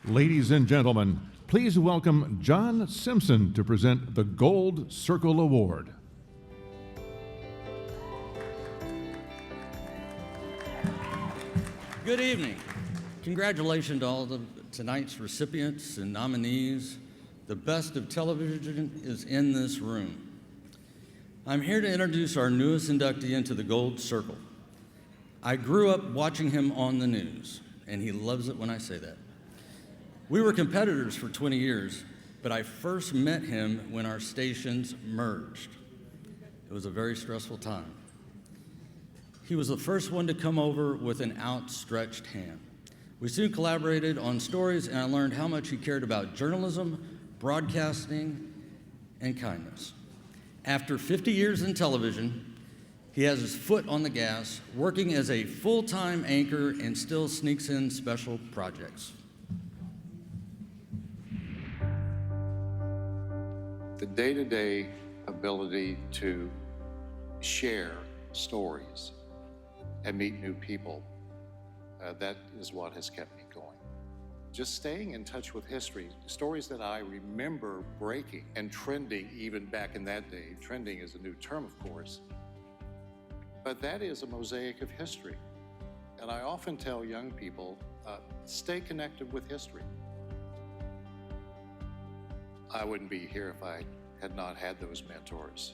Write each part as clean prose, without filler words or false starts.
Ladies and gentlemen, please welcome John Simpson to present the Gold Circle Award. Good evening. Congratulations to all of tonight's recipients and nominees. The best of television is in this room. I'm here to introduce our newest inductee into the Gold Circle. I grew up watching him on the news, and he loves it when I say that. We were competitors for 20 years, but I first met him when our stations merged. It was a very stressful time. He was the first one to come over with an outstretched hand. We soon collaborated on stories, and I learned how much he cared about journalism, broadcasting, and kindness. After 50 years in television, he has his foot on the gas, working as a full-time anchor and still sneaks in special projects. The day-to-day ability to share stories and meet new people, that is what has kept me going. Just staying in touch with history, stories that I remember breaking and trending even back in that day. Trending is a new term, of course, but that is a mosaic of history. And I often tell young people, stay connected with history. I wouldn't be here if I had not had those mentors.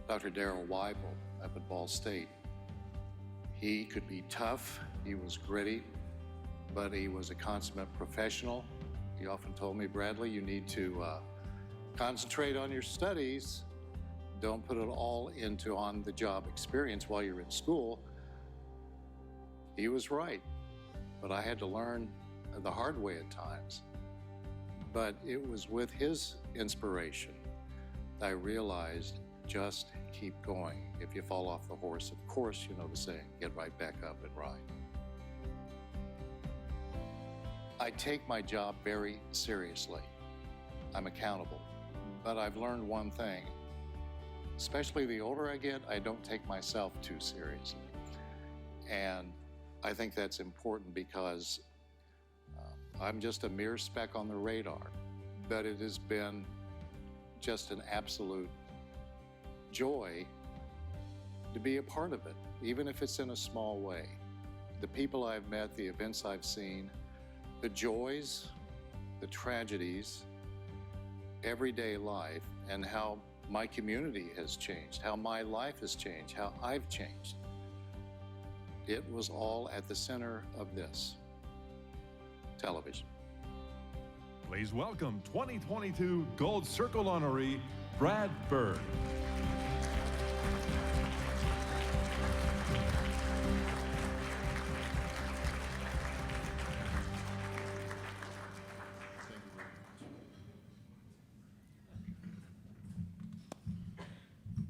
Dr. Darrell Weibel up at Ball State. He could be tough, he was gritty, but he was a consummate professional. He often told me, Bradley, you need to concentrate on your studies. Don't put it all into on-the-job experience while you're in school. He was right, but I had to learn the hard way at times. But it was with his inspiration that I realized, just keep going. If you fall off the horse, of course, you know the saying, get right back up and ride. I take my job very seriously. I'm accountable. But I've learned one thing, especially the older I get, I don't take myself too seriously. And I think that's important because I'm just a mere speck on the radar, but it has been just an absolute joy to be a part of it, even if it's in a small way. The people I've met, the events I've seen, the joys, the tragedies, everyday life, and how my community has changed, how my life has changed, how I've changed. It was all at the center of this. Television. Please welcome 2022 Gold Circle honoree, Byrd.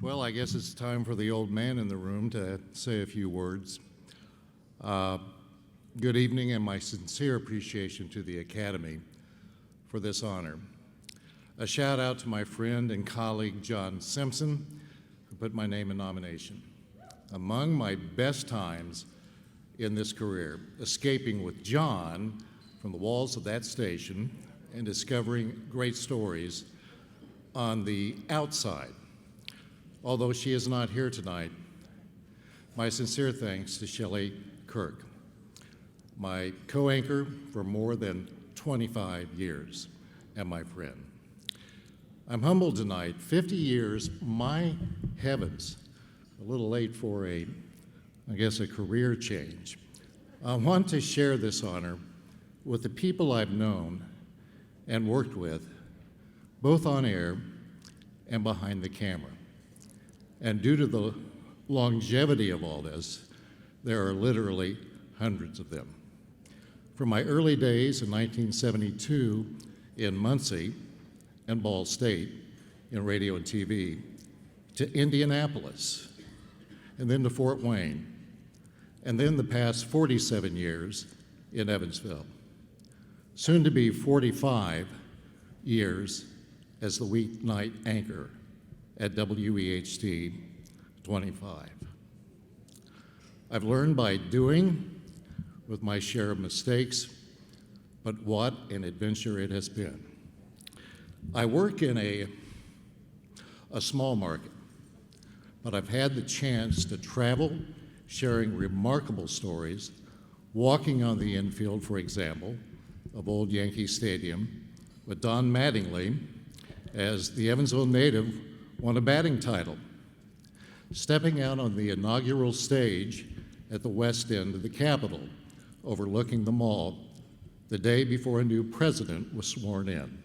Well, I guess it's time for the old man in the room to say a few words. Good evening, and my sincere appreciation to the Academy for this honor. A shout out to my friend and colleague, John Simpson, who put my name in nomination. Among my best times in this career, escaping with John from the walls of that station and discovering great stories on the outside. Although she is not here tonight, my sincere thanks to Shelley Kirk, my co-anchor for more than 25 years, and my friend. I'm humbled tonight, 50 years, my heavens, a little late for a career change. I want to share this honor with the people I've known and worked with, both on air and behind the camera. And due to the longevity of all this, there are literally hundreds of them. From my early days in 1972 in Muncie and Ball State in radio and TV, to Indianapolis, and then to Fort Wayne, and then the past 47 years in Evansville. Soon to be 45 years as the weeknight anchor at WEHT 25. I've learned by doing, with my share of mistakes, but what an adventure it has been. I work in a small market, but I've had the chance to travel, sharing remarkable stories, walking on the infield, for example, of old Yankee Stadium with Don Mattingly as the Evansville native won a batting title, stepping out on the inaugural stage at the west end of the Capitol, overlooking the mall, the day before a new president was sworn in.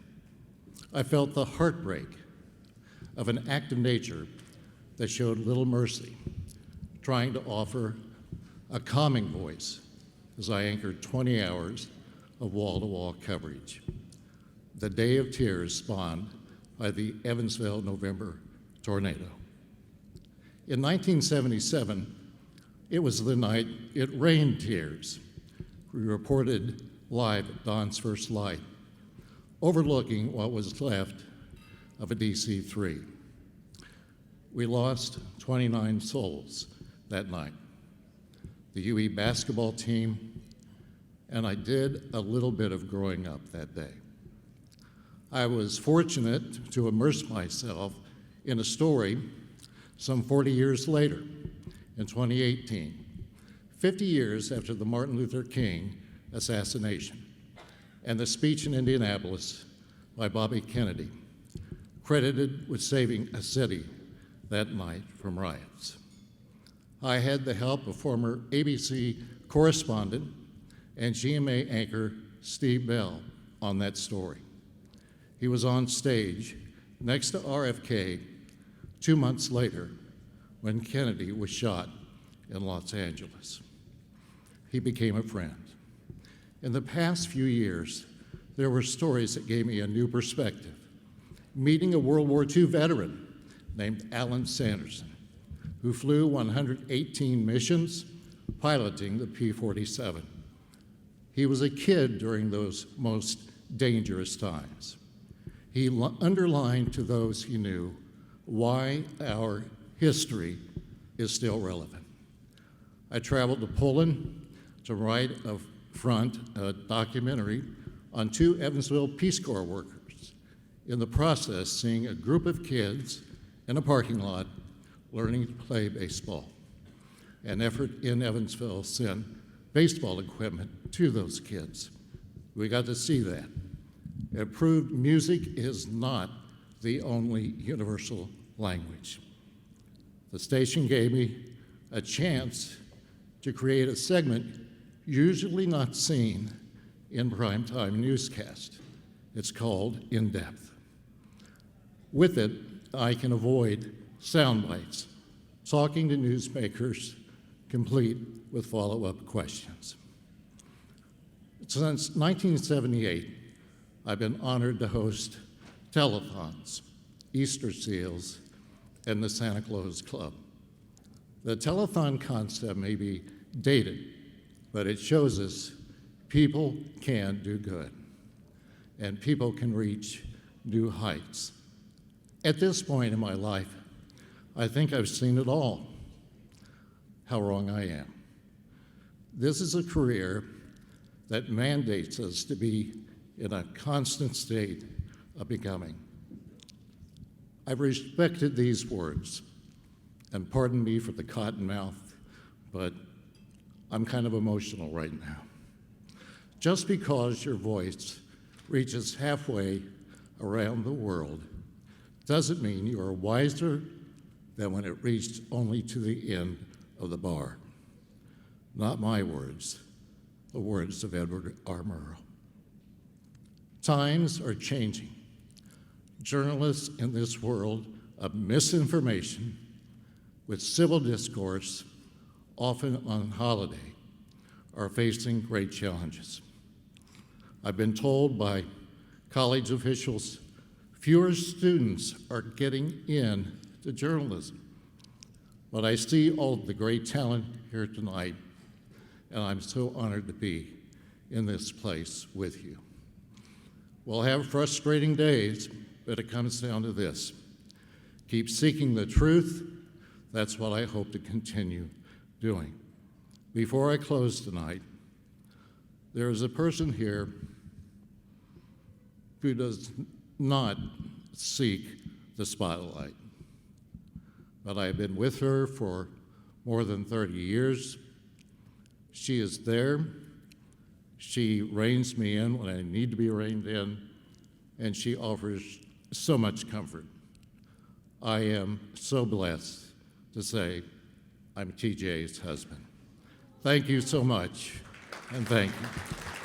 I felt the heartbreak of an act of nature that showed little mercy, trying to offer a calming voice as I anchored 20 hours of wall-to-wall coverage. The Day of Tears spawned by the Evansville November tornado. In 1977, it was the night it rained tears. We reported live at Dawn's First Light, overlooking what was left of a DC-3. We lost 29 souls that night. The UE basketball team, and I did a little bit of growing up that day. I was fortunate to immerse myself in a story some 40 years later, in 2018, 50 years after the Martin Luther King assassination and the speech in Indianapolis by Bobby Kennedy, credited with saving a city that night from riots. I had the help of former ABC correspondent and GMA anchor Steve Bell on that story. He was on stage next to RFK 2 months later when Kennedy was shot in Los Angeles. He became a friend. In the past few years, there were stories that gave me a new perspective. Meeting a World War II veteran named Alan Sanderson, who flew 118 missions piloting the P-47. He was a kid during those most dangerous times. He underlined to those he knew why our history is still relevant. I traveled to Poland to write a documentary on 2 Evansville Peace Corps workers, in the process seeing a group of kids in a parking lot learning to play baseball. An effort in Evansville sent baseball equipment to those kids. We got to see that. It proved music is not the only universal language. The station gave me a chance to create a segment usually not seen in primetime newscast. It's called In Depth. With it, I can avoid sound bites, talking to newsmakers, complete with follow-up questions. Since 1978, I've been honored to host telethons, Easter Seals, and the Santa Claus Club. The telethon concept may be dated, but it shows us people can do good, and people can reach new heights. At this point in my life, I think I've seen it all. How wrong I am. This is a career that mandates us to be in a constant state of becoming. I've respected these words, and pardon me for the cotton mouth, but I'm kind of emotional right now. Just because your voice reaches halfway around the world doesn't mean you are wiser than when it reached only to the end of the bar. Not my words, the words of Edward R. Murrow. Times are changing. Journalists in this world of misinformation, with civil discourse often on holiday, are facing great challenges. I've been told by college officials fewer students are getting into journalism. But I see all the great talent here tonight, and I'm so honored to be in this place with you. We'll have frustrating days, but it comes down to this. Keep seeking the truth. That's what I hope to continue doing. Before I close tonight, there is a person here who does not seek the spotlight. But I have been with her for more than 30 years. She is there. She reins me in when I need to be reined in, and she offers so much comfort. I am so blessed to say I'm TJ's husband. Thank you so much, and thank you.